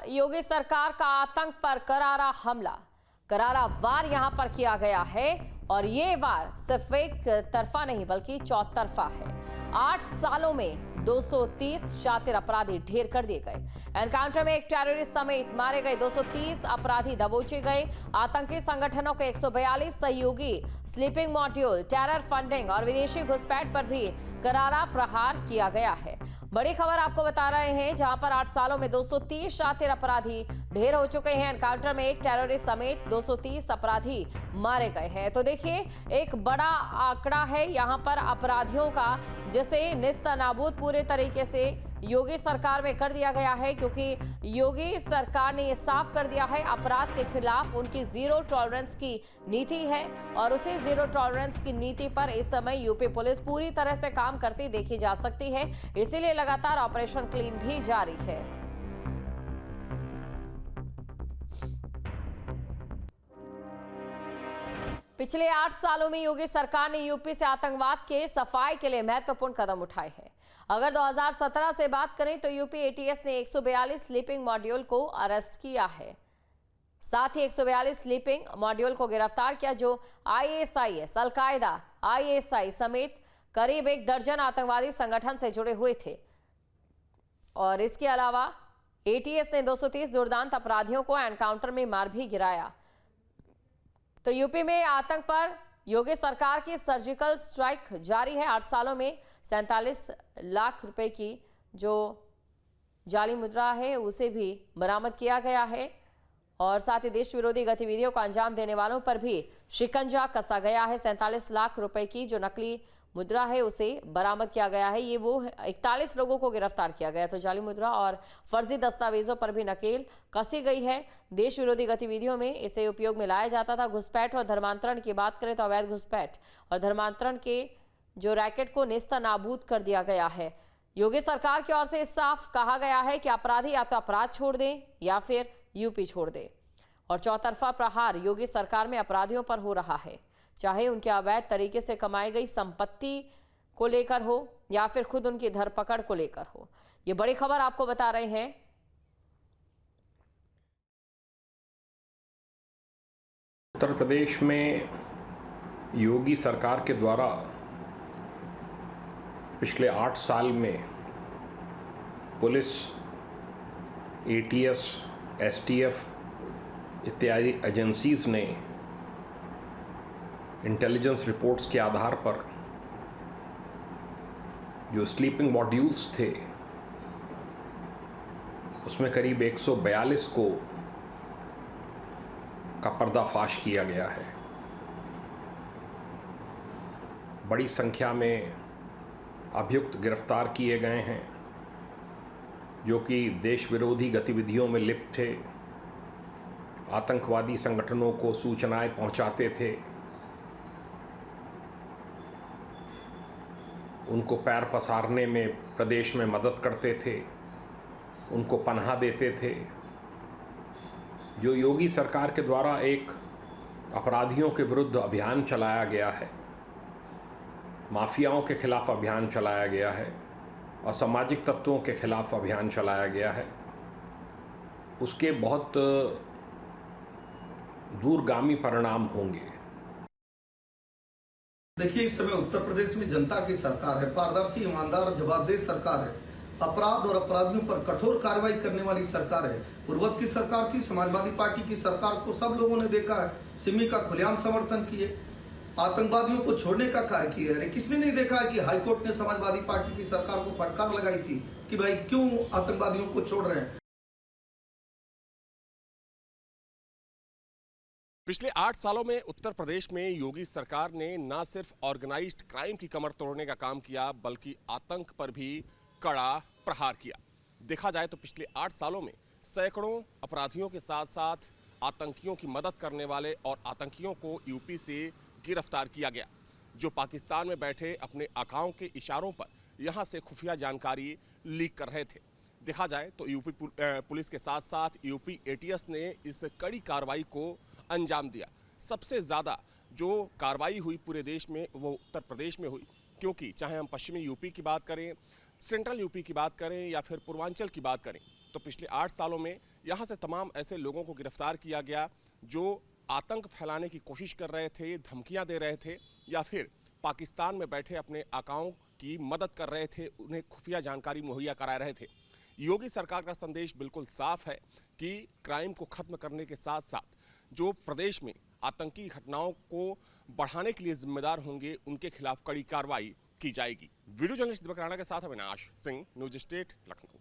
योगी सरकार का आतंक पर करारा हमला, करारा वार यहां पर किया गया है और ये वार सिर्फ एक तरफा नहीं बल्कि चौतरफा है। 8 सालों में 230 शातिर अपराधी ढेर कर दिए गए। एनकाउंटर में एक टेररिस्ट समेत मारे गए 230 अपराधी दबोचे गए। आतंकी संगठनों के 142 सहयोगी, स्लीपिंग मॉड्यूल, टेरर फंडिंग और विदेशी घुसपैठ पर भी करारा प्रहार किया गया है। बड़ी खबर आपको बता रहे हैं, जहां पर 8 सालों में 230 शातिर अपराधी ढेर हो चुके हैं। एनकाउंटर में एक टेररिस्ट समेत 230 अपराधी मारे गए हैं। तो देखिए, एक बड़ा आंकड़ा है यहां पर अपराधियों का, जिसे नेस्तनाबूद पूरे तरीके से योगी सरकार में कर दिया गया है, क्योंकि योगी सरकार ने यह साफ कर दिया है अपराध के खिलाफ उनकी जीरो टॉलरेंस की नीति है और उसी जीरो टॉलरेंस की नीति पर इस समय यूपी पुलिस पूरी तरह से काम करती देखी जा सकती है। इसीलिए लगातार ऑपरेशन क्लीन भी जारी है। पिछले 8 सालों में योगी सरकार ने यूपी से आतंकवाद के सफाई के लिए महत्वपूर्ण कदम उठाए हैं। अगर 2017 से बात करें तो यूपी एटीएस ने 142 स्लीपिंग मॉड्यूल को अरेस्ट किया है। साथ ही 142 स्लीपिंग मॉड्यूल को गिरफ्तार किया, जो आईएसआईएस, अलकायदा, आईएसआई समेत करीब 1 दर्जन आतंकवादी संगठन से जुड़े हुए थे। और इसके अलावा एटीएस ने 230 दुर्दांत अपराधियों को एनकाउंटर में मार भी गिराया। तो यूपी में आतंक पर योगी सरकार की सर्जिकल स्ट्राइक जारी है। 8 सालों में 47 लाख रुपए की जो जाली मुद्रा है उसे भी बरामद किया गया है और साथ ही देश विरोधी गतिविधियों को अंजाम देने वालों पर भी शिकंजा कसा गया है। 47 लाख रुपए की जो नकली मुद्रा है उसे बरामद किया गया है। ये वो 41 लोगों को गिरफ्तार किया गया। तो जाली मुद्रा और फर्जी दस्तावेजों पर भी नकेल कसी गई है। देश विरोधी गतिविधियों में इसे उपयोग में लाया जाता था। घुसपैठ और धर्मांतरण की बात करें तो अवैध घुसपैठ और धर्मांतरण के जो रैकेट को नेस्तनाबूद कर दिया गया है। योगी सरकार की ओर से साफ कहा गया है कि अपराधी या तो अपराध छोड़ दें या फिर यूपी छोड़ दें। और चौतरफा प्रहार योगी सरकार में अपराधियों पर हो रहा है, चाहे उनके अवैध तरीके से कमाई गई संपत्ति को लेकर हो या फिर खुद उनकी धरपकड़ को लेकर हो। ये बड़ी खबर आपको बता रहे हैं। उत्तर प्रदेश में योगी सरकार के द्वारा पिछले 8 साल में पुलिस, एटीएस, एसटीएफ इत्यादि एजेंसीज ने इंटेलिजेंस रिपोर्ट्स के आधार पर जो स्लीपिंग मॉड्यूल्स थे उसमें करीब 142 का पर्दाफाश किया गया है। बड़ी संख्या में अभियुक्त गिरफ्तार किए गए हैं जो कि देश विरोधी गतिविधियों में लिप्त थे, आतंकवादी संगठनों को सूचनाएं पहुंचाते थे, उनको पैर पसारने में प्रदेश में मदद करते थे, उनको पनाह देते थे। जो योगी सरकार के द्वारा एक अपराधियों के विरुद्ध अभियान चलाया गया है, माफियाओं के खिलाफ अभियान चलाया गया है, असामाजिक तत्वों के खिलाफ अभियान चलाया गया है, उसके बहुत दूरगामी परिणाम होंगे। देखिए, इस समय उत्तर प्रदेश में जनता की सरकार है, पारदर्शी, ईमानदार, जवाबदेह सरकार है, अपराध और अपराधियों पर कठोर कार्रवाई करने वाली सरकार है। पूर्वत की सरकार थी, समाजवादी पार्टी की सरकार को सब लोगों ने देखा है, सिमी का खुलेआम समर्थन किए, आतंकवादियों को छोड़ने का कार्य किया है। किसने नहीं देखा है कि हाईकोर्ट ने समाजवादी पार्टी की सरकार को फटकार लगाई थी कि भाई क्यों आतंकवादियों को छोड़ रहे हैं। पिछले 8 सालों में उत्तर प्रदेश में योगी सरकार ने न सिर्फ ऑर्गेनाइज्ड क्राइम की कमर तोड़ने का काम किया बल्कि आतंक पर भी कड़ा प्रहार किया। देखा जाए तो पिछले 8 सालों में सैकड़ों अपराधियों के साथ साथ आतंकियों की मदद करने वाले और आतंकियों को यूपी से गिरफ्तार किया गया, जो पाकिस्तान में बैठे अपने आकाओं के इशारों पर यहां से खुफिया जानकारी लीक कर रहे थे। देखा जाए तो यूपी पुलिस के साथ साथ यूपी एटीएस ने इस कड़ी कार्रवाई को अंजाम दिया। सबसे ज़्यादा जो कार्रवाई हुई पूरे देश में वो उत्तर प्रदेश में हुई, क्योंकि चाहे हम पश्चिमी यूपी की बात करें, सेंट्रल यूपी की बात करें या फिर पूर्वांचल की बात करें, तो पिछले 8 सालों में यहाँ से तमाम ऐसे लोगों को गिरफ्तार किया गया जो आतंक फैलाने की कोशिश कर रहे थे, धमकियां दे रहे थे या फिर पाकिस्तान में बैठे अपने आकाओं की मदद कर रहे थे, उन्हें खुफिया जानकारी मुहैया करा रहे थे। योगी सरकार का संदेश बिल्कुल साफ है कि क्राइम को खत्म करने के साथ साथ जो प्रदेश में आतंकी घटनाओं को बढ़ाने के लिए जिम्मेदार होंगे, उनके खिलाफ कड़ी कार्रवाई की जाएगी। वीडियो जर्नलिस्ट दीपक राणा के साथ अविनाश सिंह, न्यूज स्टेट, लखनऊ।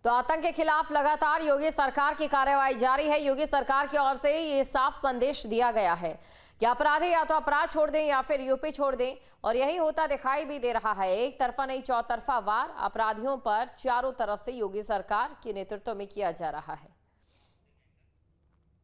तो आतंक के खिलाफ लगातार योगी सरकार की कार्रवाई जारी है। योगी सरकार की ओर से ये साफ संदेश दिया गया है कि अपराधी या तो अपराध छोड़ दें या फिर यूपी छोड़ दें, और यही होता दिखाई भी दे रहा है। एक तरफा नहीं चौतरफा वार अपराधियों पर चारों तरफ से योगी सरकार के नेतृत्व में किया जा रहा है।